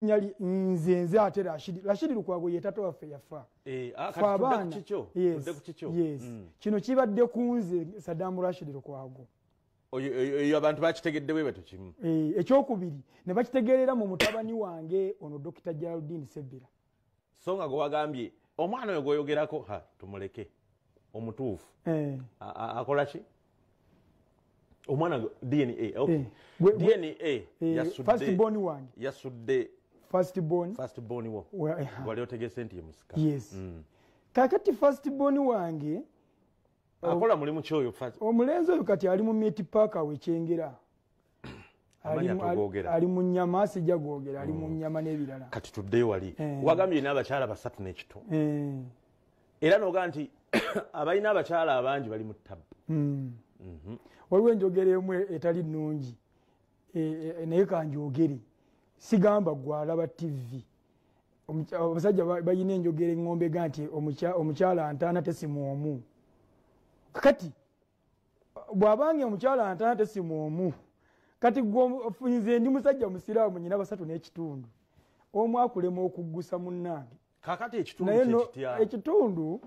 nyali nzenze ate Rashid Lukwago ye tato waffe yafa. Akati chicho. Yes. Kino kibadde kunze Saddam Rashid Lukwago. Oyo abantu bakitegeddewe batu kimu. Ekyokubiri ne bakitegerera mu mutabani wange ono Dr. Geraldine Sebira. Songa go wagambye omwana oyo goyogerako tumuleke omutuufu. Akola ki? Omwana DNA. Okay. DNA yasudde. First born wange. Yasudde. First born wo. Wali otegese nti musika. Yes. Kakati first born wange akola mulimu kyoyo first. Omulenzi oyo kati ali mu Meat Park Awechengera. Ali mu nyama asijja gwogera ali mu nyama n'ebirala. Kati tuddeyo wali. Wagambye n'abakyala basatu n'ekito. Era noga nti abalina abakyala abangi bali mu ttabu. Waliwo enjogera emu etali nnungi. Naye kanjogere. Sigamba gwalaba TV. Abasajja bayina enjogera engombe ganti omukyala antaana tesimu omu. Kati bwabange omukyala antaana tesimu omu. Kati nze ndi musajja musiraamu nyina basatu n'ekitundu. Omu akulema okuggusa munnange. Kakati ekitundu kitya? Ekitundu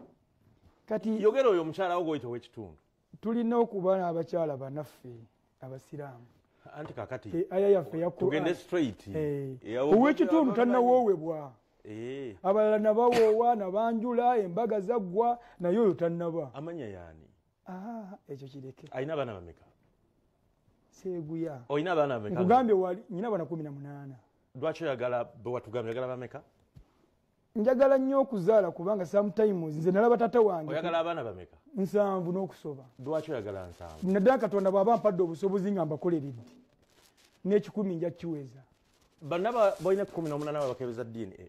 kati yogera oyo omukyala wo goyita w'ekitundu. Tulina okuba n'abakyala banaffe abasiraamu. Anti kakati aya yaffe yakulu tugende straight. Ow'ekitundu tannawoowebwa. Abalala nabawoowa nabanjula embaga zaggwa naye oyo tannaba. Amanya yaani? Ekyo kireke. Ayina abaana bameka? Seeguya. Oyina abaana bameka? Nkugambye wali nyina abaana 18. Lwaki oyagala bwe watugambye oyagala bameka? Njagala nnyo okuzaala kubanga sometimes nze nalaba tata wange. Oyagala abaana bameka? 7 n'okusoba. Lwaki oyagala 7? Naddala Katonda bw'aba ampadde obusobozi nga mbakoleredde. N'ekikumi nja kiweza. Bannaba boyina 18 bakebeza DNA.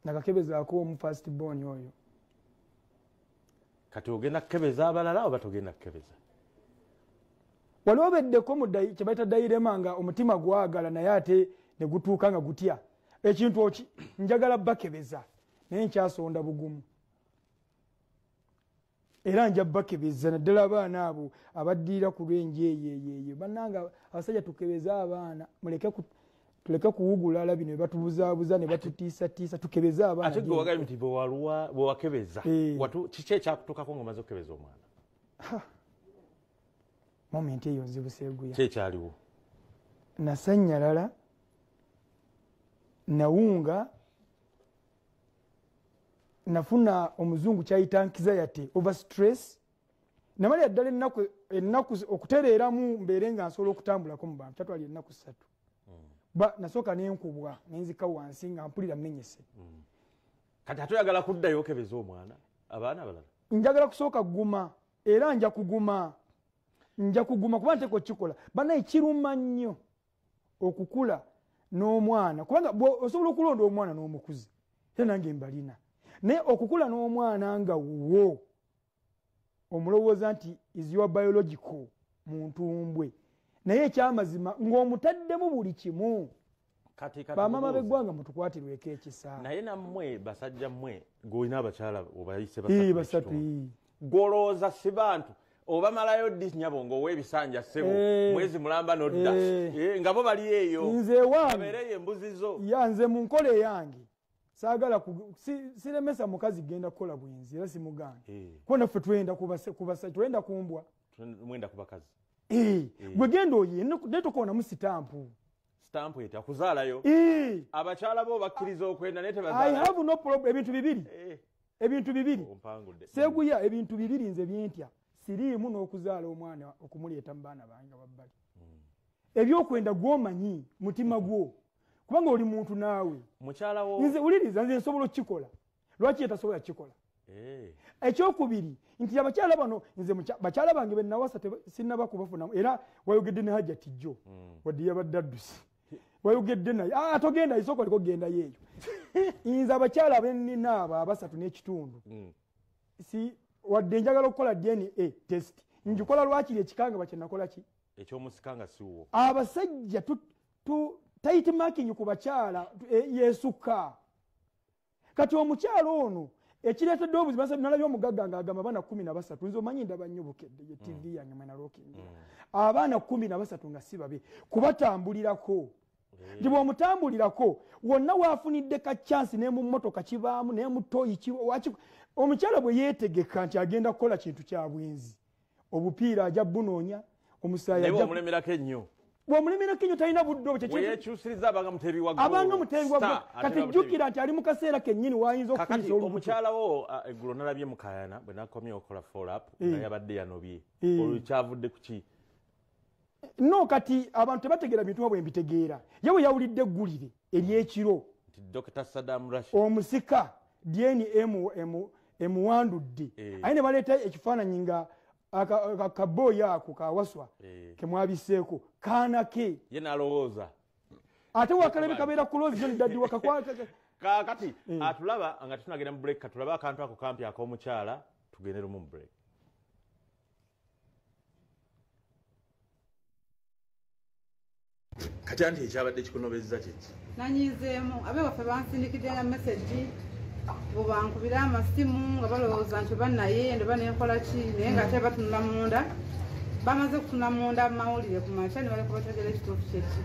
Nakakebezaako omu first born oyo. Kati ogenda kukebeza abalala oba togenda kukebeza? Wali obeddeko mu kye bayita dayirema nga omutima gwagala naye ate ne gutuuka nga gutya. Ekintu njagala bakebeza naye nkyasonda bugumu. Era nja bakebeza naddala abaana abo abaddiira ku lwenje eyeeyeeyo. Bannanga abasajja tukebeza abaana tuleke kuwugula ala bino batubuzaabuza ne batutiisatiisa tukebeza abaana. Ate gwe wagambye nti bwe wakebeza kiki ekyakutuukako ng'omaze okukebeza omwana? Momenti eyo nzibuseeguya. Ki ekyaliwo? Nasannyalala, nawunga, nafuna omuzungu kyayita anxiety over stress. Namalira ddala ennaku okutereeramu mbeere nga nsobola okutambulako mu bantu kyatwali ennaku 3. Nasooka n'enkubwa nenzika wansi nga mpulira mmenyese. Kati ate oyagala kuddayo okebeza omwana abaana abalala? Njagala kusooka kuguma era nja kuguma kuba nteko kikola. Banaye kiruma nnyo okukula n'omwana kubanga osobola okulonda omwana n'omukuzi era nange mbalina naye okukula n'omwana nga wo omulowooza nti is your biological muntumbwe naye ekyamazima ng'omutaddemu buli kimu. Bamama b'eggwanga mutukwatirweko ekisa. Naye nammwe basajja mmwe ng'olina abakyala obayise basatu gw'olowooza si bantu oba malayo ddi nyabo ng'ow'ebisanja ssebo mwezi mulamba n'odda nga bo bali eyo nze wange abeereyo embuzi zo. Nze mu nkola eyange saagala siremesa mukazi genda kukola bwenzi era simugange kuba naffe twenda kumbwa mwenda ku bakazi gwe genda oye naye tokoonamu sitampu etya kuzaalayo abakyala bo bakkiriza okwenda naye I have no problem. Ebintu bibiri Seeguya ebintu bibiri nze byentya siriimu n'okuzaala omwana okumuleeta mu baana bange wabbali. Ebyokwenda gw'omanyi mutima gwo kubanga oli muntu naawe. Mukyala wo nze uliriza nze nsobola okukikola lwaki yetasobola kukikola? Ekyokubiri nti abakyala bano nze bakyala bange be nawasa sinnaba kubafuna era wayogedde ne Hajjati jjo wadde yabadde addusi wayogedde naye togenda isoko liko genda yeeyo. Nze abakyala abennina abo abasatu n'ekitundu si wadde njagala okukola DNA test njikola lwakiri ekikanga bakye nakola ki ekyomusikanga siwo. Abasajja tight marking ku bakyala yesuka. Kati omukyala ono ekireetedde obuzima nalabye omugagga ng'agamba abaana 13 nze omanyi ndaba nnyo bukedde ye TV yange mwena lookingira abaana 13 nga si babe kubatambulirako nti bw'omutambulirako wonna waafunidde ka chance ne mu mmotoka kibaamu ne mu toyi omukyala bwe yeetegeka nti agenda kukola kintu kya bwenzi obupiira ajja bunoonya omusaayi ajja omulemerako ennyo bw'omulemerako ennyo talina budde obwo weyekyusiriza abanga muteebi wa abanga muteebi wa kati jjukira nti ali mu kaseera kennyini wayinza okufuyisa olubuto omukyalawo eggulo nalabye mukayana bwe nakomye okola follow-up nga yabadde yanobye olwo kyavudde ku ki no kati abantu tebategeera bintu bwe mbitegeera ye bwe yawulidde eggulire ery'ekiro nti Dr. Saddam Rush omusika DNM emuwandudde aye ne baleeta ekifaananyi nga akabooya ako kawaswa kemwabiseeko kaana ke ye nalowooza ate wakalabe kabeera kuloozi jo ddaddi kakati atulaba nga tunagenda mu break katulaba akantu ako kampi ak'omukyala tugende lumu mu break kati anti ekyabadde kikunobezza kyeki nanyizeemu abe waffe bansindikidde nga message bubankubira amasimu nga balowooza nti bannaye ndoba nenkola ki naye nga ate batunula munda bamaze kutunula munda mawulire ku makya ne baleka bategera ekituufu kyeki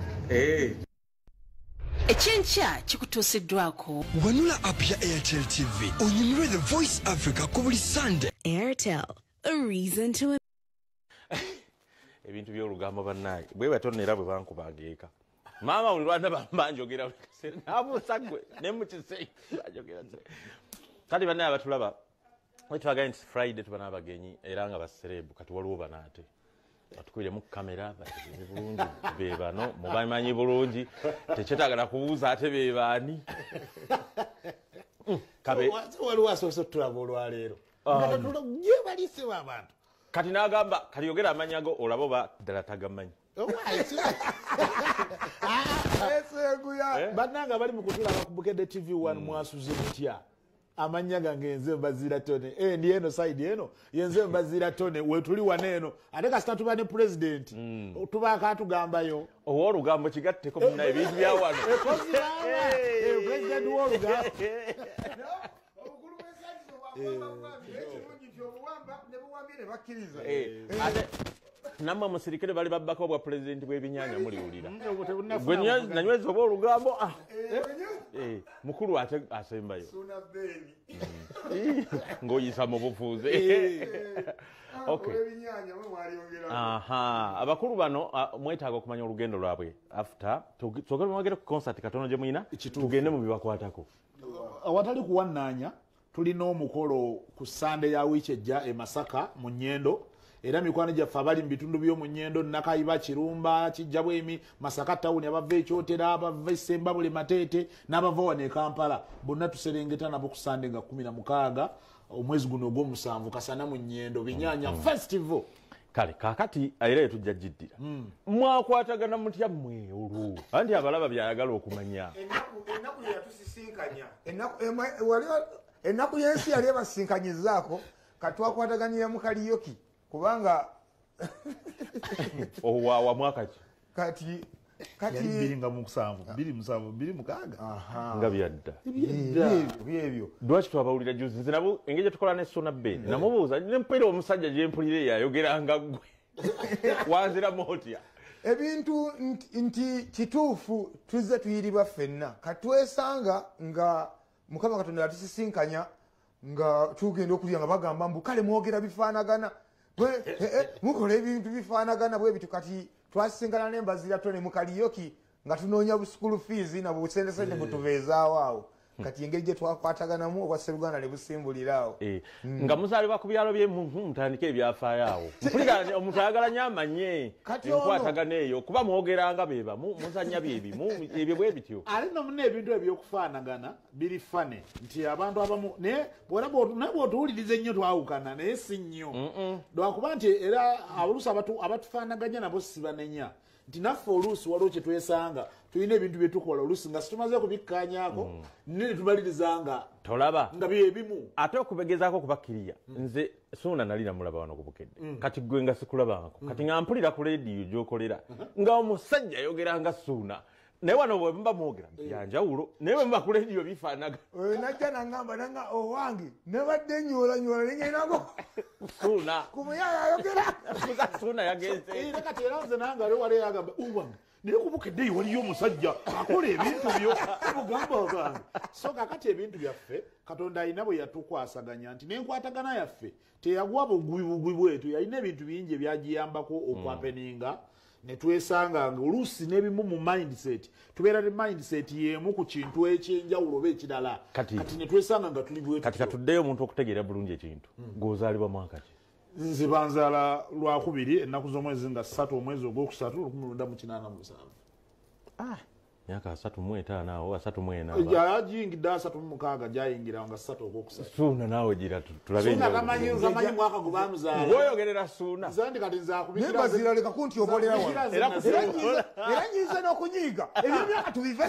ekyenkya kikutuusiddwako wanula app ya Airtel TV onyumirwe The Voice Africa ku buli Sunday. Airtel, a reason to ebintu by'olugambo bannaye bwe batonera bwe bankubageeka maama buli lwanda banjogera nabuusagwe ne mukiseera banjogera kati bannaye abatulaba wetwagaye nti Friday tuba n'abagenyi era nga baserebu kati waliwo banaate batukwire mu kamera bategeeze bulungi be bano mubamanyi bulungi tekyetagala kubuuza ate be baani waliwo asoose tulaba olwaleero ye baliiseba abantu kati n'agamba kati yogera amannya go olaba oba ddala tagamanyi bannanga bali mu kutulaba ku Bukedde TV1 mwasuze mutya amannya gange nze Mbazira Tone ndi eno side eno yenze Mbazira Tone wetuli wane eno ate kasita tuba ne president tuba akatugambayo olugambo kigatteko munnaye ebintu bya wano president w'olugambo ate nammwe musirikale bali babbako bwa pulezidenti bw'ebinyaanya muliwulira gwe nanyweza oba olugambo mukulu ate asembayo ng'oyisa mu bufuuze abakulu bano mwetaaga okumanya olugendo lwabwe after twogere mwogere ku concert katono gye muyina tugende mu bibakwatako awatali kuwannaanya tulina omukolo ku Sande ya wiiki ejja e Masaka mu Nnyendo era mikwano gyaffe abali mu bitundu by'omu Nnyendo Nakayiba Kirumba Kijjabwemi Masaka tawuni abava ekyotera abava Essembabule Mateete n'abava wano e Kampala bonna tuserengeta nabo ku Sande nga 16 omwezi guno ogw'omusanvu Kasana mu Nnyendo Binyaanya Festival kale kakati era tujja jiddira mwakwatagana mutya mmwe olwo anti abalaba byayagala okumanya ennaku yatusisinkanya ennaku y'ensi yali ebasinkanyizaako katwakwataganira mu Kaliyoki kubanga owawa mwaka ki kati 27 nga byadda byebyo lwaki twabawulira juzi nze nabo engeri gyetukola ne Sona Ben namubuuza nempulira omusajja gye mpulira yayogeranga ggwe wanziramu otya ebintu nti kituufu tuzze tuyirirwa ffenna katwesanga nga Mukama Katonda yatusisinkanya nga tugenda okulya nga bagamba mbu kale mwogera bifaanagana mukola ebintu bifaanagana bwe bitu kati twasisinkana ne Mbazira Tone mu Kaliyoki nga tunoonya bu school fees na busendesende butubeezaawo awo kati engeri gye twakwataganamu obwa Sseruganda ne busimbuliraawo nga muzaalibwa ku byalo bye mutandika ebyafaayo awo mpulira omuntu ayagala nnyo amanye enkwatagana eyo kuba mwogeranga beba muzannya byebimu ebyo bwe bityo ali nomuna ebintu ebyokufaanagana biri fane nti abantu abamu naye bw'otuwuliriza ennyo twawukana naye si nnyo lwakuba nti era oluusi abatufaanaganya nabo sibanenya nti naffe oluusi waliwo kye twesanga tulina ebintu bye tukola oluusi nga situmaze kubikkaanyaako nene tubalirizanga tolaba nga byebimu ate okubegezaako okubakkiriya nze Sona nali namulaba wano ku Bukedde kati gwe nga sikulabangako kati nga mpulira ku leediyo gy'okolera nga omusajja ayogeranga Sona naye wano bwe mba mwogera yanjawulo naye bwe mba ku leediyo bifaanaga najja nangamba nanga owange nebadde nyola nengenako Sona kumuyaya ayogera Sona yagenze kati era nze nange ali wali yagamba owange naye kubukedde waliyo omusajja akola ebintu byo mugamba obange so kakati ebintu byaffe Katonda alina bwe yatukwasaganya nti n'enkwatagana yaffe teyagwa bugwi bwetu yalina ebintu bingi ebyagiyambako okwapeninga ne twesanga oluusi n'ebimu mu mindset tubeera ne mindset y'emu ku kintu ekyenjawulo oba ekirala kati ne twesanga nga tuli bwetu kati katuddeyo omuntu okutegeera bulungi ekintu gw'ozaalibwa mwaka ki nze banzaala lwakubiri ennaku z'omwezi nga 3 omwezi ogwokusatu 1987 myaka 35 awo 34 yajingidde 36 jayingira nga 3 ogwokusatu suuna naawe gira tulabe suuna kamanyi mwaka gubamuzaala ng'oyogerera suuna zandi kati nzakubikira naye bazira leka kunti obolera wano era nyiza n'okunyiiga ebyo myaka tubive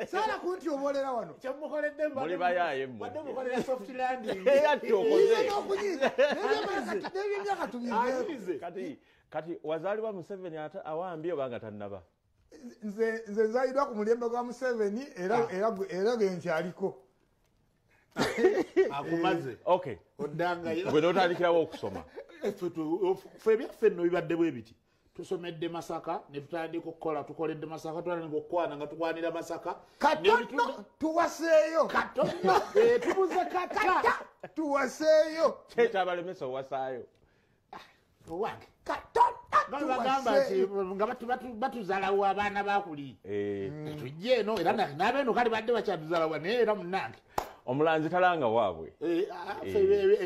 sala kunti obolera wano kyemukoledde muli bayaaye mmwe badde mukolera soft landing ate okoze n'ebyo myaka tubive kati wazaalibwa Museveni ate awambye obanga tannaba nze nzaalibwa ku mulembe gwa Museveni era genkyaliko akumaze okay oddangayo gwe n'otandikirawo okusoma ffe ebyaffe nno bibadde bwe biti tusomedde Masaka ne tutandika okukola tukoledde Masaka tutandika okukwana nga tukwanira Masaka katono tuwaseeyo katono tubuze kata tuwaseeyo kyekyabalemesa owasaayo owange bagamba nti nga batuzaalawo abaana bakuli tujje eno era n'abeeno kale badde bakyatuzaalawa naye era munnange omulanzi talanga waabwe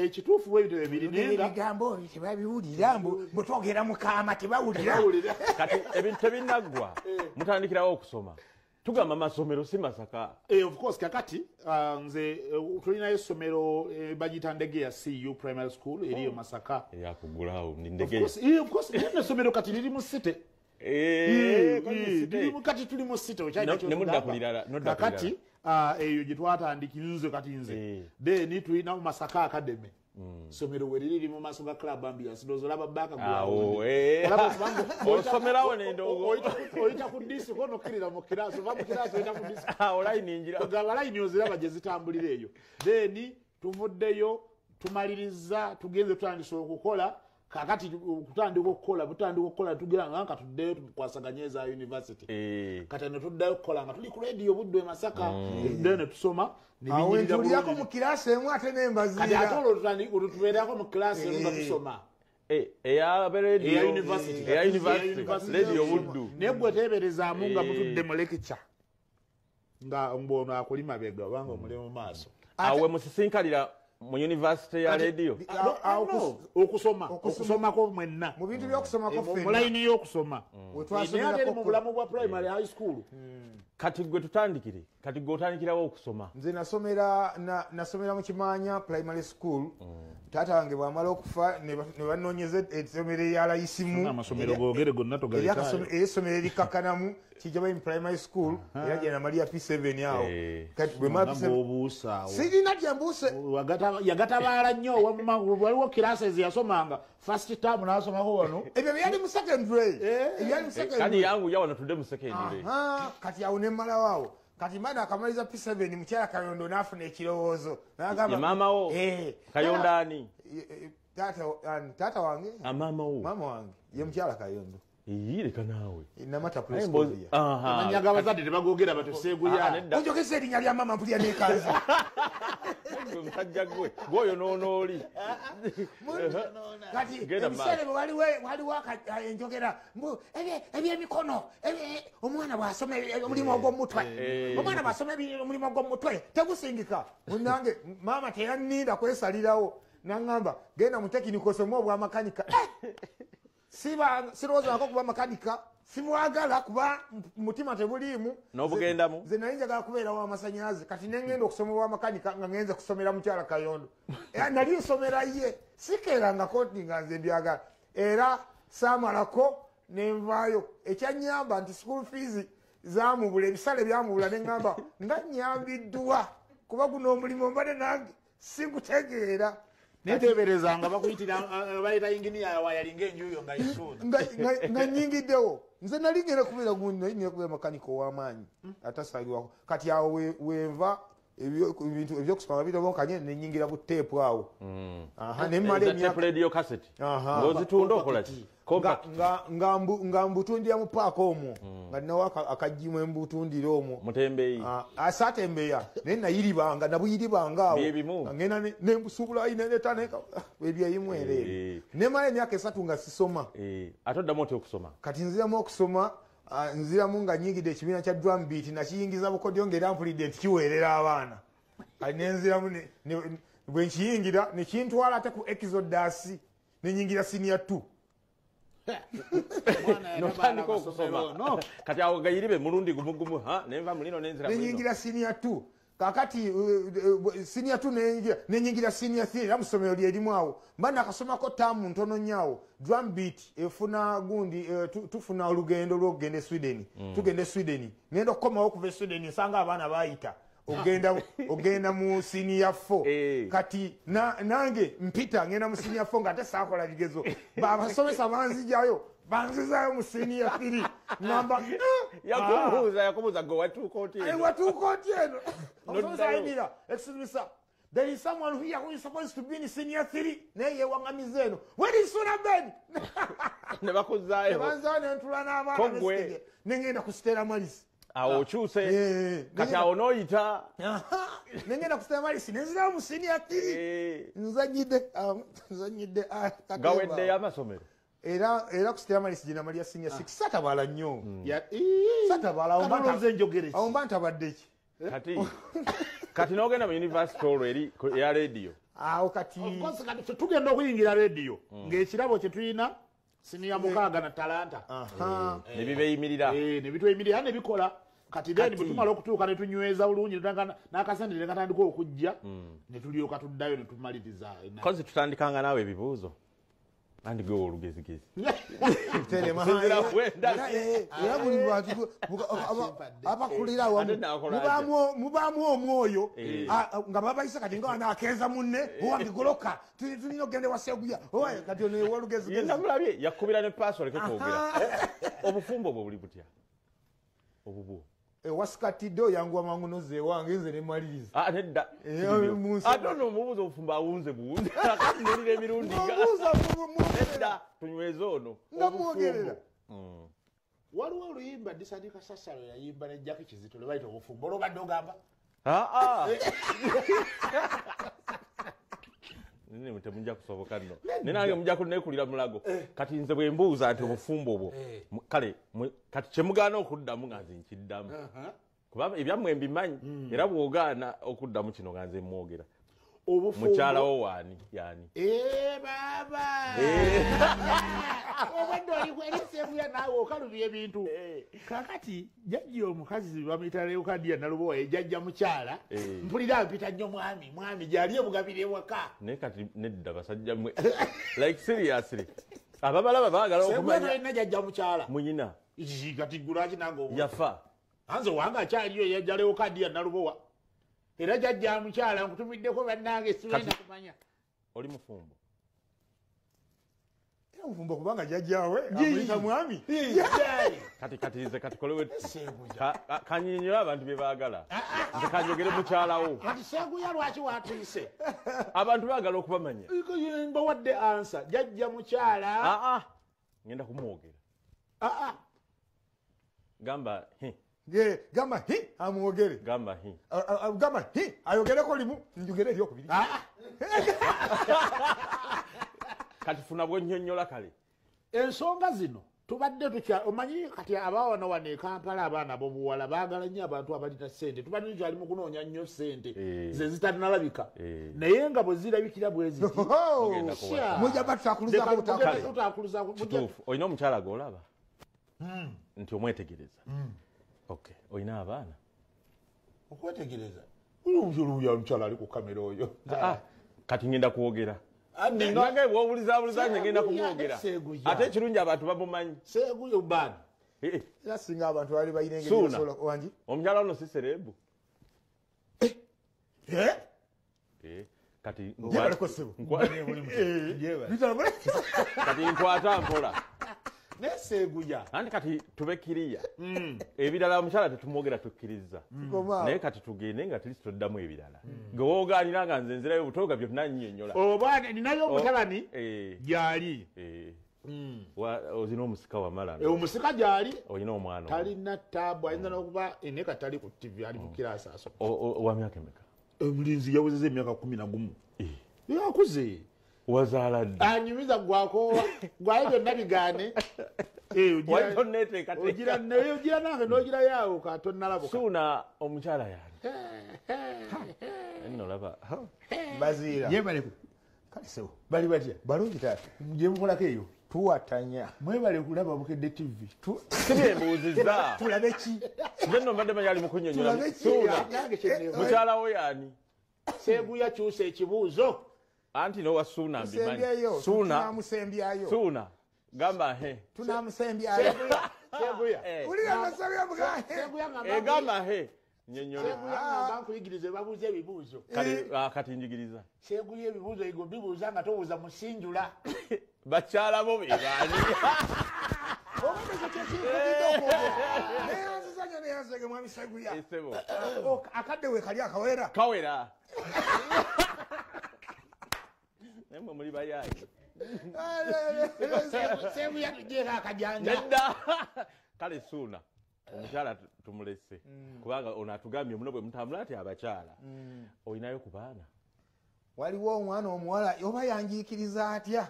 ekituufu bwebito ebigambo tebabiwulira mbu twogera mukama tebawulira kati ebintu tebinaggwa mutandikirawo okusoma tugamba masomero si Masaka of course kakati nze tulinayo essomero bagiyita ndege ya CU primary school eriyo Masaka yakugulawo ni ndege of course essomero kati liri mu city kati tuli mu city kakati eyo gye twatandikirinze kati nze then tulina mu Masaka academy somero we liri mu maaso ga club ambiance dozo laba baka osomerawo nendogo oyita ku disi kono kirira mu kiraso va mu kiraso oyita ku disi olayini njira gabalayini oziraba gye zitambulira eyo then tuvuddeyo tumaliriza tugenze tutandise okukola kakati kutandika okukola tugira nga tuddeyo tukwasaganya eza university kati ne tuddayo okukola nga tuli ku radio buddo e Masaka then tusoma tuliyako mu kirasi emu ate nembazira kati ate olwo tubeerako mu kirasi emu nga tusoma eya university radio buddu naye gwe teeberezaamu nga mutudde mu lecture nga mbwono akulima bega obanga omuli mu maaso awe musisinkalira mu university ya radio okusomako mwenna mu bintu by'okusomako ffenna mu layini y'okusoma naye ate mu bulamu bwa primary high school kati gwe tutandikire kati gwe otandikirawo okusoma nze nasomera mu Kimanya primary school taata wange bw'amala okufa ne banoonyeza essomero eyalayisimu amasomero googere gonna togalekayo essomero erikakanamu kijaba primary school era gye namalira P7 awo kati bwe mala P7 sirina gye mbuuse yagatabaala nnyo waliwo classes yasomanga first term n'asomako wano ebyo byali mu secondary kani yangu yawano tudde mu secondary kati awo nemmalawo awo kati mbaana akamaliza P7 mukyala Kayondo n'afuna ekirowoozo n'agamba mama wo Kayondo ani taata wange mama wange ye mukyala Kayondo leka naawe namata prescolia amannya g'abazadde tebagoogera batuseeguya onjogesa erinnya lya mama mpulya nekanza musajja gwe gwoyonoona oli kati ebiseera bwe waliwo enjogera ebyemikono omwana bw'asoma omulimu ogw'omutwe omwana bw'asoma omulimu ogw'omutwe tegusingika munange maama teyanninda kwesalirawo naŋŋamba genda mu tekiniko osome obwamakanika sirowoozako kuba makanika simwagala kuba mutima tebuliimu n'obugendamu nze nali njagala kubeera w'amasanyalaze kati nengenda okusoma obwamakanika nga ngenze kusomera mukyala Kayondo nali nsomera ye sikeerangako nti nga nze mbyagala era saamalako nenvaayo ekyanyamba nti school fees zamubula ebisale byamubula neŋŋamba nga nyambiddwa kuba guno omulimu mbadde nange sigutegeera neteberezanga bakuyitira bayita inginiya wayalinga enjuyo nga nga nyingiddewo nze nali ngenda kubeera gundi naye nina kubeera makanika ow'amaanyi atasalirwako kati awo wenva ebintu ebyokusoma bitobonkanye nenyingira bu tape awo ne male emyaka radio cassette ngozitunda okola ki nga mbutundira mu paaka omwo nga nawo akajimu embutundira omwo mutembeyi asatembeya naye nayiribanga nabuyiribanga awo ngenda nembusubula inenetaneka ebyeyimu ereero nemala emyaka 3 nga sisoma ate oddamu oti okusoma kati nziramu okusoma nziramu nga nyingidde ekibiina kya drum beat nakiyingiza bukodyo ng'era mpulidde nti kiweerera abaana kati nenziramu bwe nkiyingira nekintwala ate ku exodus nenyingira senior 2 notandika okusoma kati awo gayiribe mulundi gumugumu nenva mulino nenyingira senior 2 kakati senior 2 nenyingira senior 3 era musomero lyerimu awo mba nakasomako taamu ntono nnyo drum beat efuna gundi tufuna olugendo lw'okugenda e Sweden tugenda e Sweden ngenda okukomawo okuva e Sweden nsanga abaana bayita ogenda mu senior 4 kati nange mpita ngenda mu senior 4 nga ate saakola bigezo abasomesa banzijayo banzizayo mu senior 3 ngamba yakubuuza go watuuka oti eno omusomesa ayimira excuse me sir there is someone here who is supposed to be in senior 3 naye yewangamiza eno where is Suna Ben ne bakuzaayo banzaayo nentula n'abaana nengenda ku Stella Maris awo okyuse kati awo n'oyita nengenda ku Stella Maris nenzirawo mu senior 3 nzanyidde gaweddeyo amasomero era ku Stella Maris gye namalya senior 6 satabala nnyo satabala awo mba ntabadde ki kati n'ogenda mu university olwo eri ya radio awo kati tugenda okuyingira radio ng'ekirabo kye tulina siniya 6 na talanta ne bibeyimirira ne bitweyimirira ne bikola kati then butumala okutuuka ne tunyweza bulungi n'akasande ne katandika okujja ne tulyoka tuddayo ne tumaliriza kozi tutandikanga naawe ebibuuzo andi gwe olugezigezi era buli bantu abakulira awamu mubaamu omwoyo nga babayisa kati nga wanaakenza munne owange goloka tulina okugenda waseguya kati olugezigezi yakubira ne paasi oleke kwogera obufumbo obwo buli butya obubwo wasikatidde oyanguwa mangu noze ewange nze nemaliriza nedda ate no omubuuza obufumbo awunze buwunze kati nolira emirundi nedda tunyweza ono namwogerera waliwo oluyimba disandika sasalo yayimba nejjako kizito lwe bayita obufumbo olwobadde ogamba nene temujja kusoboka nno nenange mujja kunekulira mulago kati nze bwe mbuuza nti obufumbo obwo kale kati kyemugaana okuddamu nga nze nkiddamu kuba ebyammwe mbimanyi era bw'ogaana okuddamu kino nga nze mwogera mukyalawo waani yani baba obadde olikweresebuya naawe okalubya ebintu kakati jajja omukazi bamuyita Leokadiya Nalubowa ejajja mukyala mpulira mpita nnyo mwami gyali ebugabire ewaka naye kati nedda basajja mwe like seriously ababalaba baagala okumanya ena jajja mukyala munyina kati gulaki nange yafa anze wange akyaliyo yajja Leokadiya Nalubowa era jajja mukyala nkutumiddeko bannange siwenda kumanya oli mufumbo mufumbo kubanga jajjawe amuyita mwami kati nze kati kolewe kanyinyira abantu bye baagala nze kanjogere mukyalawo kati seguya lwaki watuyise abantu baagala okubamanya mbawadde ansa jajja mukyala ngenda kumwogera gamba gamba amwogere gamba ayogereko limu njogere eryokubiri kati funa bwennyonnyola kale ensonga zino tubadde omanyi kati abawana wano e Kampala abaana b'obuwala baagala nnyo abantu abalina ssente tubadde tukyali mu kunoonya nnyo ssente ze zitalinalabika naye nga bwe zirabikira bwe zitikituufu olina omukyala g'olaba nti omwetegereza okay olina abaana okwetegereza oluya omukyala ali ku kamera oyo kati ngenda kwogera nange bw'obulizabuliza nze ngenda kumwogera ate ekirungi abantu bamumanyi seguyo bbaani era singa abantu bali balina engeri wangi omukyala ono si serebu kati yebaleko sebo kati nkwata mpola neseguya anti kati tubekiriya ebirala omukyala tetumwogera tukkiriza naye kati tugende nga tuli tuddamu ebirala gewoogaanira nga nze nzirayo obutoga byonna nnyonnyola oba ninayo omutabani gyali ozina omusika wamala omusika gyali olina omwana talina taabu ayinza n'okuba eneka tali ku tv ali mu kirasi aso owa myaka emeka omulinzi yawezeza emyaka 11 yakuze wazaala dda anyumiza gwakoowa gwaye byonna bigaane ogira nange n'ogira yaawo katonnalabuka suuna omukyala yani nolaba baziira yebaleku kalisewo bali batya balungi taata gyemukolako eyo tuwatanya mwebale kulaba bukedde tv sibyembuuziza tulabe ki nze nno mbadde manyi ali mukunyonyola mukyala wo yani seeguya kyusa ekibuuzo anti nowa suuna mbimanyi tunamusembyayo suuna gamba he tunamusembyayo seeguya uliya nasabya mugahe gamba he nyonyola nkuyigirize babuuza ebibuuzo kati njigiriza seeguya ebibuuzo ego bibuuza nga tobuuza musinjula bakyala bo bebaani akadde we kali akawera kawera nemwe muli bayayi seeguya tujeeko akajanja nedda kale suuna omukyala tumulese kubanga ono atugambye muno bwe mutambula ati abakyala olinayo ku baana waliwo omwana omuwala oba yanjiikiriza atya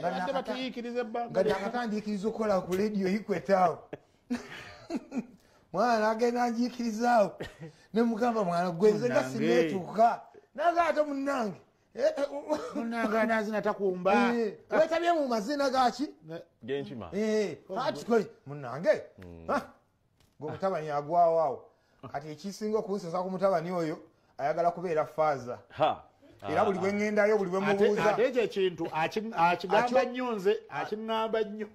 ate batuyiikiriza ebbanga nga nakatandiikiriza okukola ku lediyo ikwetaawo mwana nagenda anjiikirizaawo nemugamba mwana gwenze nga sineetuuka naga ate munnange munange anazina takumba wetabye mu mazina gaki genkima atikole munnange gwemutabani agwawaawo kati ekisinga okunsesa ku mutabani oyo ayagala kubeera faaza era buli bweŋŋendayo buli bwemubuuza ate ekyo ekintu akigamba nnyo nze akiŋŋamba nnyo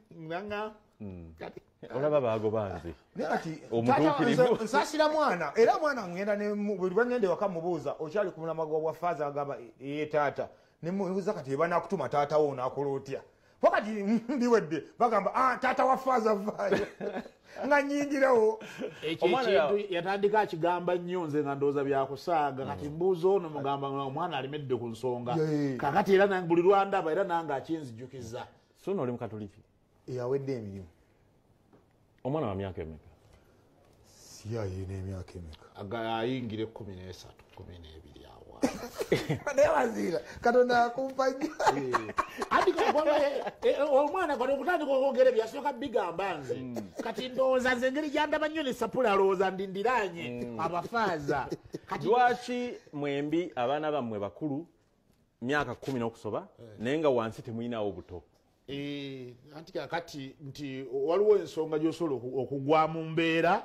olaba baago banze kati omutuukirivu nsasira mwana era mwana ŋŋenda buli bweŋŋenda ewaka mubuuza okyali ku mulamwa gwa faaza agamba eye taata nemubuuza kati ebanakutuma taatawo onaakola otya wakati mbiwedde bagamba taata wa faaza vaayo nga nyingirawo ekyo ekintu yatandika akigamba nnyo nze nga ndowooza byakusaaga kati mbuuza ono mugamba omwana alemedde ku nsonga kakati era buli lwandaba era nange akinzijukiza suuna oli mukatoliki eyawedde emirimu omwana wa myaka emeka siyayina emyaka emeka ayingira 13 12 awa nebaziira katonda akumpa nnyo omwana kati okutandika okwogera byasooka bigamba nze kati ndowooza nze engeri gyandaba nnyo ne sapula alowooza ndindiranye abafaaza lwaki mwembi abaana bammwe bakulu myaka 10 n'okusoba naye nga wansi temuyinawo buto anti kakati nti waliwo ensonga gy'osobola okugwa mu mbeera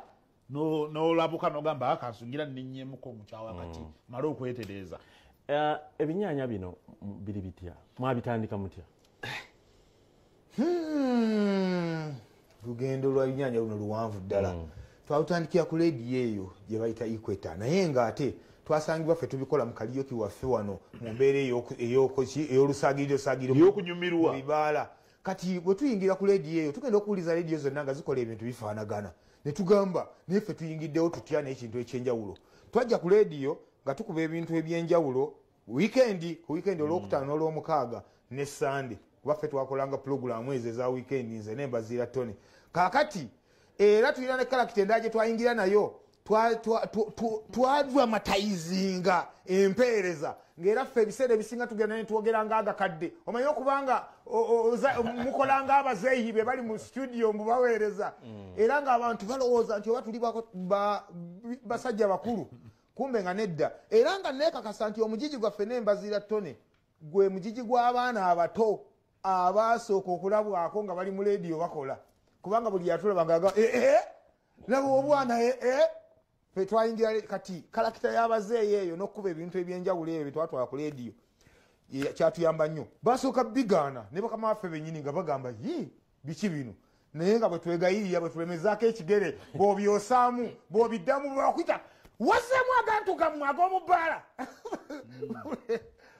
n'olabuka n'ogamba akansungira nnenyyemuko mukyawa kati male okwetereeza ebinyaanya bino biri bitya mwabitandika mutya lugendo lwa binyaanya luno luwanvu ddala twalutandikira ku lediyo eyo gye bayita ikweta naye ng'ate twasangibwa ffe tubikola mu kaliyoki waffe wano mu mbeera ey'olusagiriosagiro eyokunyumirwa bibaala kati bwe tuyingira ku lediyo eyo tugenda okuwuliza lediyo zonna nga zikola ebintu bifaanagana ne tugamba naye ffe tuyingiddewo tutya n'ekintu ekyenjawulo twajja ku lediyo nga tukuba ebintu ebyenjawulo ku wiikendi olwokutaano n'olwomukaaga ne sande kuba ffe twakolanga pulogulaamu ezo eza wiikendi nze nembaziira tone kaakati era tulina ne kalakita endala gye twayingira nayo twadramatizinga empeereza ng'era ffe ebiseera ebisinga tugenda netwogeranga agakadde omanye okubanga mukolanga abazeeyi be bali mu studio mubaweereza era ng'abantu balowooza nti oba tuli basajja bakulu kumbe nga nedda era nga neekakasa nti omugigi gwaffe nembaziira ttone gwe mugigi gw'abaana abato abaasooka okulabwako nga bali mu lediyo bakola kubanga buli yatulabanga laba obwana fe twayingira kati kalakita y'abazeeyi eyo n'okkuba ebintu ebyenjawulo ebyo byetwatwala ku lediyo kyatuyamba nnyo basooka bigaana ne bakama waffe bennyini nga bagamba biki bino naye nga bwe twegayirira bwe tulemezaako ekigere bw'obyosaamu bw'obiddamu bwakwita waseemu agantu gammwe ag'omubbaala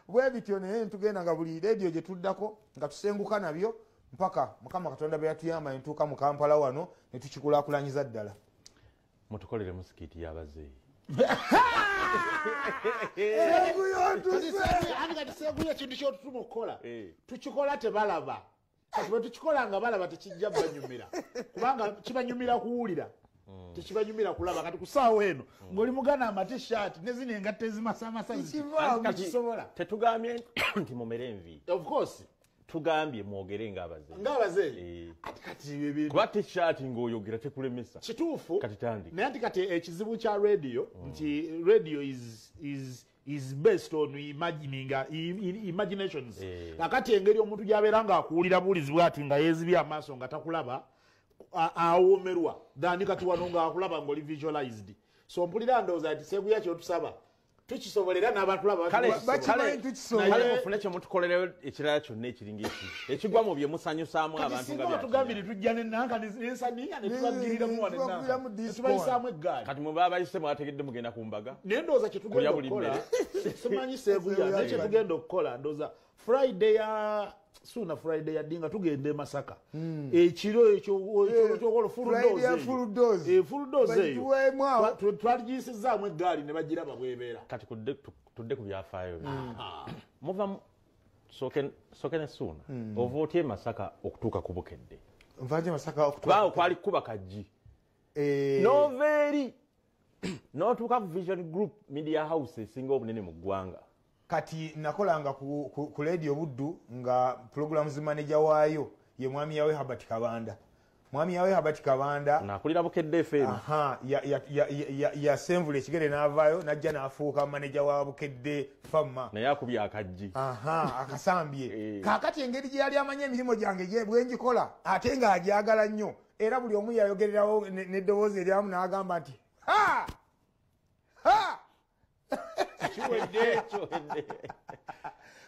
bwe bityo naye ntugenda nga buli lediyo gye tuddako nga tusenguka nabyo mpaka Mukama Katonda bwe yatuyamba ne tuuka mu Kampala wano ne tukikulaakulanyiza ddala. Mutukolere musikiti y'abazeeyi. Seguyo ekintu kyotutuma okukola tukikola tebalaba kati bwe tukikola nga balaba tekijja banyumira kubanga kibanyumira kuwulira tekibanyumira kulaba kati ku ssaawa eno ng'oli mugana amatishaati ne zino engatta ezimasamasa kisobola tetugambye nti mumere envi of course tugambye mwogere ng'abazeeyi ati kati ebintu kuba tishaati ng'oyogera tekulemesa kituufu kati tandika naye ati kati ekizibu kya radio nti radio is based on imaginations kakati engeri omuntu gy'abeera ng'akuwulira buulizibwa ati nga yeezibye amaaso nga takulaba awoomerwa dani kati wano ng'akulaba ng'oli visualized so mpulira ndowooza ati Seguya kyotusaba tukisobolera n'abatulaba kale mufune kye mutukolereyo ekirala kyonna ekiringa ekigwa mu bye musanyusaamu abantu nga byatugambire tujja nenanka nensaniya ne tubagiriramu wanenanka tubayisaamu eggaali kati mwe babayise mwategedde mugenda ku mbaga naye ndowooza kyetugenda okukola simanyi Seguya naye kyetugenda okukola ndowooza Suuna Friday yadinga tugende Masaka ekiro ekyo kyokola full dose twaligisizaamu eggaali ne bagiraba bwebeera kati tudde ku byafaayo muva soke ne Suuna ova otya Masaka okutuuka ku Bukedde nvaje Masaka okutuuka kwali kuba kajji noveeri n'otuuka ku Vision Group Media House esinga obunene mu ggwanga kati nakolanga ku radio Buddu nga programs manager waayo ye mwami yawe Habati Kabanda. Mwami yawe Habati Kabanda nakulira Bukedde FM. Ya semvule ekigere n'avaayo najja n'afuuka manager wa Bukedde Famma. Naye akubye akajji. Akasambye. Kaakati engeri gye yali amanya emirimu gyange gye bwengikola ate nga agyagala nnyo era buli omu yayogererawo n'eddoboozi eryamu n'agamba nti ha!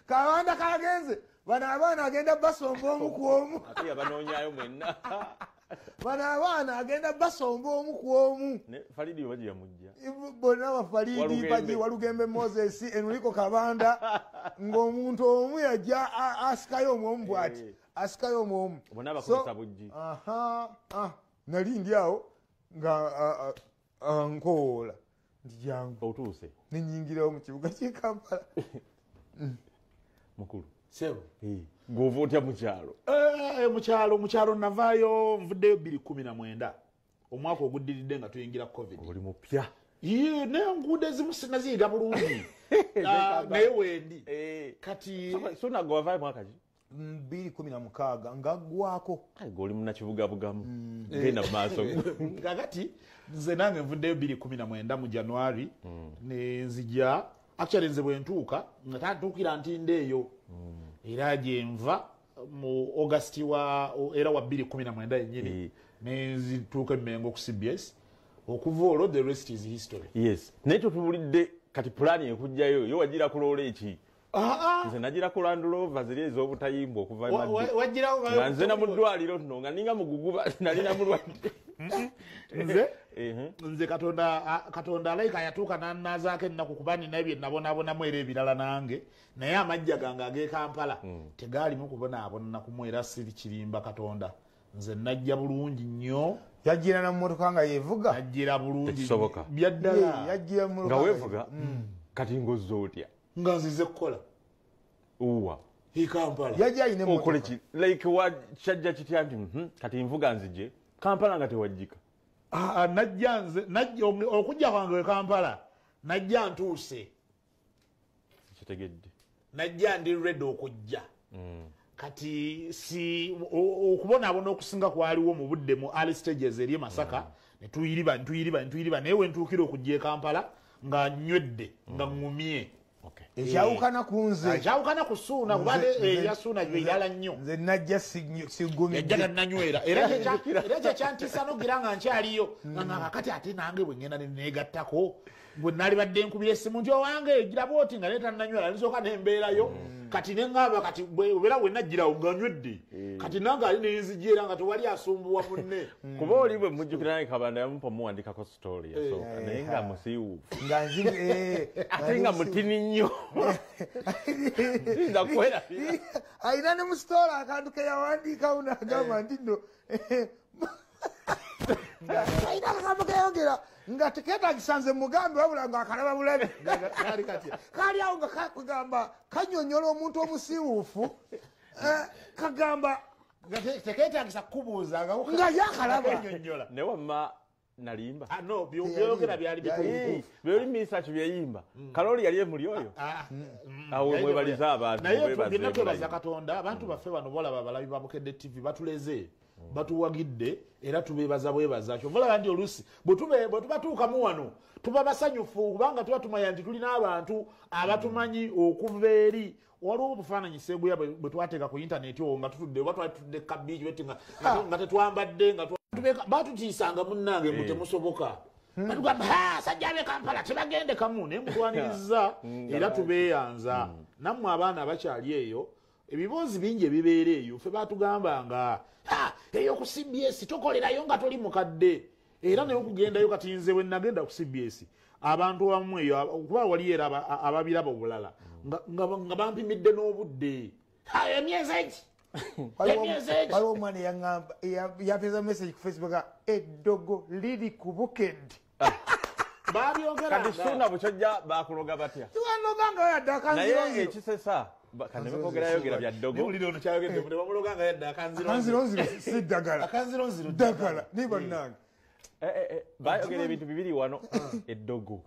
Kabanda kagenze bana abaana agenda basomba omu ku omu ate yabanonyayo mwenna bana abaana agenda basomba omu ku omu ne Falidi waje yamujja bonna Wafalidi baji Walugembe Moses Enrico Kabanda ng'omuntu omu yajja asikayo omu bwati asikayo omu bonna bakozesa bujji nali ndi awo nga nkoola jangu otuuse ninyingira mu kibuga cy'e Kampala mukulu sebo ng'ova otya mukyalo navaayo nvuddeyo 2019 omwaka oguddiridde nga tuyingira covid oli mupya n'enguudo ezimu sinaziyiga bulungi naye wendi kati Suuna gwavaayo mwaka ki 2016 ngaggwako goli munakibugabugamu genda mu maaso kakati nze nange nvuddeyo 2019 mu January nenzija actually nze bwe ntuuka nga tantuukira ntindeeyo era gye nva mu August wa 2019 yennyini nenzituuka Emmengo ku CBS okuva olwo the rest is history. Yes naye totubulidde kati pulaani ekujjayo yo wagira kuloola eki nze nagira ku Land Rover ziri ez'obutayimbwa okuva nga nze na mu ddwaliro tuno nga ninga muguguba nalina mulwadde nze katonda alayika yatuuka nannazaako ennaku kuba nina bye nabonaabonamu era ebirala nange naye amajja gange ag'e Kampala tegaalimu kubonaabona kumwera siri kirimba Katonda nze najja bulungi nnyo yajjira na mmotoka nga yevuga najjira bulungi tekisoboka byaddala yajjira mu nga weevuga kati ngozza otya nga nzize kukola uwa Kampala yajja ayina okole ki like wa kyajja kitya nti kati nvuga nzije Kampala nga tewajjika najja nze okujja kwange Kampala najja ntuuse kitegedde najja ndi ready okujja kati si okubonaabona okusinga kwaliwo mu budde mu early stages eri Masaka netuyiriba naye we ntuukira okujja e Kampala nga nywedde nga ngumye ekyawukana ku nze ekyawukana ku Suuna kubadde eya Suuna gyo irala nnyo nze najja sigumye yajjaga nanywera era kyekyantiisa nogira nga nkyaliyo nga kakati ate nange bwe ngenda neneegattako bwe nali badde nkubira essimu nti owange gira bwoti nga neta nanywala nisooka nembeerayo kati neŋŋamba kati obeera bwe najjirawo nga nywedde kati nange ali nenzijera nga tewali asumbuwa munne kuba oli bwe mujjukira naye Kabanda yamupa muwandikako story yasooka naye nga musiiwuufu ate nga mutini nnyo nza kwerabira ayina ne mu story akantu ke yawandiikawo n'agamba nti nno ayina akagambo keyogera nga teketagisanze mugambe wabula ngaakalaba bulabe kaali awo nga kakugamba kanyonyola omuntu omusiiwuufu kagamba teketagisa kukubuuza nga yakalaba ne wamma nalimba no byogera byali byoli research byeyimba kaloli yali emuli oyo awo mwebaliza abantu naye tugenda twebaza Katonda abantu baffe bano bolaba balabi ba Bukedde TV batuleze batuwagidde era tubebaza bwebaza kyo volaba ndi olusi bwe tubatuukamu wano tuba basanyufu kubanga tuba tumanya nti tulina abantu abatumanyi okuva eri waliwo obufaananyi Seeguya bwe twateeka ku intaneti owo nga tutudde oba twatudde kabiiji beti nga tetwambadde nga batutiisanga munnange mu temusoboka batugamba sajja abe Kampala tebagende kamu naye mutwaniriza era tubeeyanza nammwe abaana abakyali eyo ebiboozi bingi ebibeera eyo ffe batugambanga eyo ku CBS tokolerayo nga toli mukadde era naye okugendayo kati nze bwe nagenda ku CBS abantu abamu eyo kuba wali era ababiraba obulala nga bampimidde n'obudde emyezi egi waliwo omwana yaŋŋamba yapeza message ku Facebook eddogo liri ku Bukedde babyogera kati suna bukyojja bakuloga batya tiwanoganga yadde naye ekisesa kanebekogera bya ddogo uliro kyayogedde mu bamuloganga yadde akanzironziro si ddagala akanzironziro ddagala ni bannange bayogera ebintu bibiri wano eddogo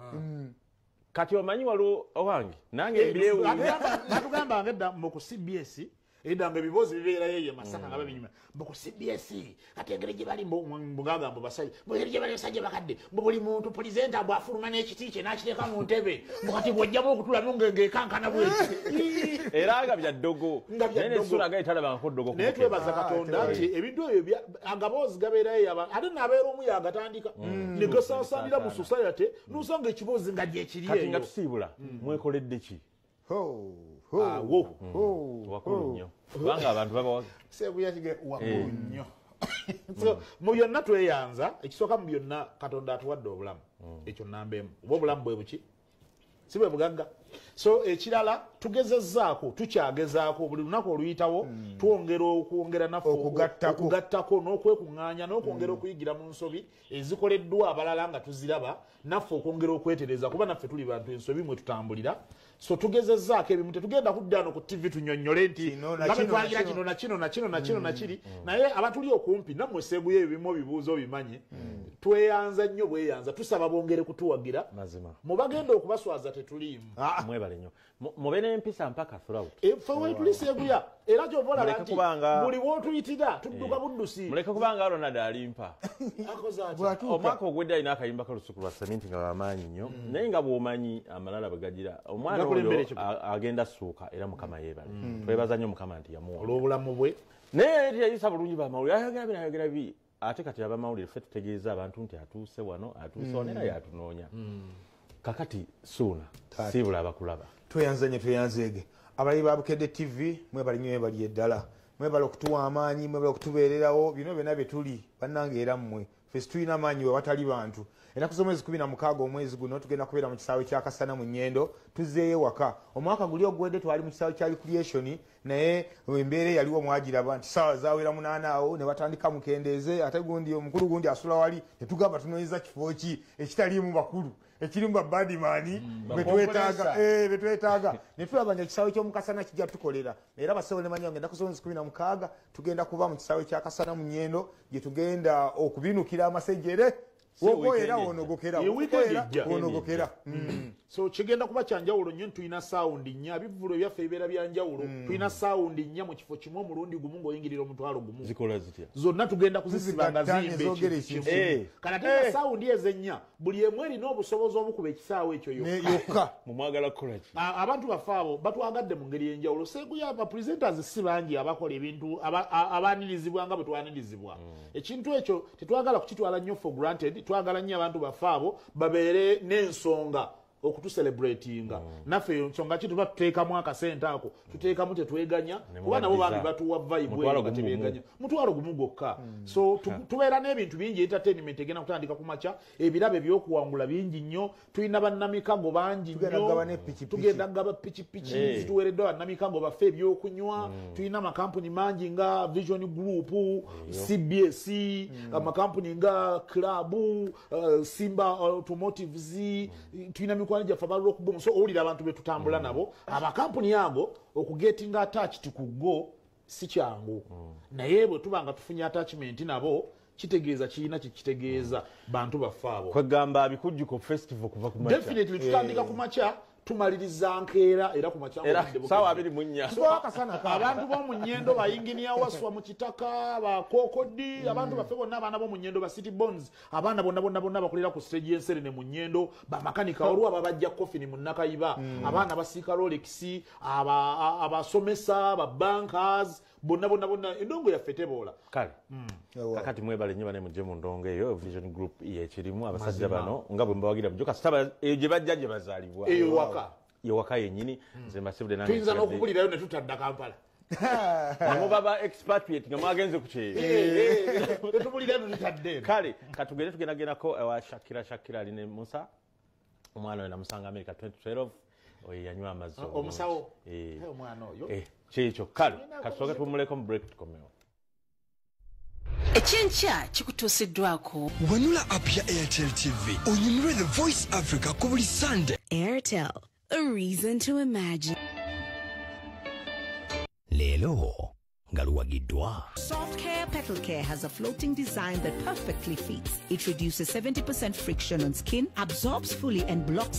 kati omanyi waliwo owange nange ebireewo batugambanga edda mu ku CBS edda nga ebiboozi bibeerayo eyo Masaka nga babinyuma mu ku CBS kati engeri gye bali mbugagamba basajja engeri gye bali basajja bakadde mbu buli muntu pulezenta bw'afuluma n'ekiti kye n'akiteeka mu ntebe mbu kati bw'ojjamu okutulamu ng'ekankana bweki era nga bya ddogo naye n'essula gaye talabangako ddogo naye twebaza Katonda nti ebintu ebyo agaboozi gabeerayo ate naabeera omu yagatandika ne gasaasaanira mu society n'osanga ekiboozi nga gyekiri eyo kati nga tusiibula mwekoledde ki wakulu nnyo kubanga abantu babawaga Seeguya wakulu nnyo mu byonna tweyanza ekisooka mu byonna Katonda atuwadde obulamu ekyo nnambeemu oba obulamu bwe buki si bwe bugagga so ekirala tugezezzaako tukyagezaako buli lunaku oluyitawo twongera naffe okugattako n'okwekuŋŋaanya n'okwongera okuyigira mu nsobi ezikoleddwa abalala nga tuziraba naffe okwongera okwetereza kuba naffe tuli bantu ensobi mwe tutambulira so tugezezzaako ebimu tetugenda kudda no ku TV tunyonnyole nti nga bwe twagira kino na kiri naye abatuli okumpi nammwe Seeguya ebimu bibuuzo bimanye tweyanza nnyo bweyanza tusaba bongere kutuwagira mu bagenda okubaswaza tetuliimu mwebale nnyo mube n'empisa mpaka throughout ffe weetuli Seeguya era kyova olaba nti buli w'otuyitira tudduka buddusi muleke kubanga Ronald alimpa omwaka ogwedde alina akayimba kalusuku lwa seminti nga bamaanyi nnyo naye nga bw'omanyi amalala bwe gagira omwana oyo agenda ssuuka era Mukama yeebale twebaza nnyo Mukama nti yamuwa olw'obulamu bwe naye teyayisa bulungi bamawulire ayogera bi ate kati abamawulire ffe tutegeeza abantu nti atuuse wano atuuse wano era yatunoonya kakati suuna siibula abakulaba tweyanzeege abalabi ba Bukedde TV mwebali nnyo mwebali eddala mwebali okutuwa amaanyi mwebali okutubeererawo bino byonna bye tuli bannange era mmwe ffe situlina amaanyi we watali bantu ennaku z'omwezi 16 omwezi guno tugenda kubeera mu kisaawe kya Kasana mu Nnyendo tuzzeeyo waka omwaka guli ogwedde twali mu kisaawe kya recreation naye embeera yaliwo mwagiraba nti saawa zawera 8 awo ne batandika mukendeeze ate gundi omukulu gundi asula wali netugamba tunoonyeza kifo ki ekitaliimu bakulu ekirimu babadimani betwetaaga netulabanga ekisaawe ky'omukasana kijja tukolera era basawo nemanya ngenda kusomesa 16 tugenda kuba mu kisaawe kya Kasana mu Nnyendo gye tugenda okubinukira amasejjere wogoera wonogokera so kigenda kuba kyanjawulo nnyo tulina saawundi nnya bivvulo byaffe bibeera byanjawulo tulina saawundi nnya mu kifo kimu omulundi gumu ng'oyingirira omutwalo gumu zikola zitya zonna tugenda kuzisiba nga ziyimbe kanate saawundi ezennya buli emu erina obusobozi obukuba ekisaawe ekyo yokka mumwagala kukolaki abantu baffe abo batwagadde mu ngeri y'enjawulo Seeguya abapresenters si bangi abakola ebintu abaanirizibwa nga bwe twanirizibwa ekintu ekyo tetwagala kukitwala nnyo for granted twagala nnyo abantu baffe abo babeere n'ensonga okutuselebratinga naffe ensonga ki tuba tuteekamu akasente ako tuteekamu tetweganya kuba nabo bambi batuwa vibe batebeganya mutwalo gumu gwokka so tubeera n'ebintu bingi entertainment egenda kutandika ku makya ebirabo ebyokuwangula bingi nnyo tulina bannamikago bangi nnyo tugenda gaba pikipiki zituweereddwa bannamikago baffe ebyokunywa tulina amakampuni mangi nga Vision Group CBS amakampuni nga Club Simba Automotives tulina mikwano gyaffe abalwa okubomu so owulira abantu betutambula nabo amakampuni ago okugetinga attached ku go si kyangu naye bwe tuba nga tufunye attachment nabo kitegeeza kiina kitegeeza bantu baffe abo kwegamba bikujjuko festival kuva ku makya definitely tutandika ku makya tumaliriza nkeera era ku makya sawa 24 abantu b'omu nnyendo bayinginiya waswa mu kitaka bakokodi abantu baffe bonna abaana b'omu nnyendo ba city bonds abaana bonna bakolera ku stage y'enserene mu nnyendo bamakanika olwo ababajja coffin mu Nakayiba abaana basiika Rolex abasomesa babankers bonna endongo yaffe teboola kale kakati mwebale nnyo bane mujje mu ndongo eyo Vision Group yekirimu abasajja bano nga bwe mbawagira bujo kasitaba gye bajja gye bazaalibwa eyo waka yennyini nze mbasibudde nange tuyinza n'okubulirayo ne tutadda Kampala namo baba expatriate nga mwagenze ku kyeyo tetubulirayo ne tutadde kale katugende tugendagendako ewa Shakira aline Musa omwana we namusanga America 2012 oyo yanywa amazzi omusawo omwana oyo kyekyo kale kasooke tumuleko mu break tukomewo ekyenkya kikutuusiddwako wanula app ya Airtel TV onyumirwe The Voice Africa ku buli Sunday. Airtel, a reason to imagine. Lelo ngaluwagiddwa. Soft Care Petal Care has a floating design that perfectly fits. It reduces 70% friction on skin, absorbs fully and blocks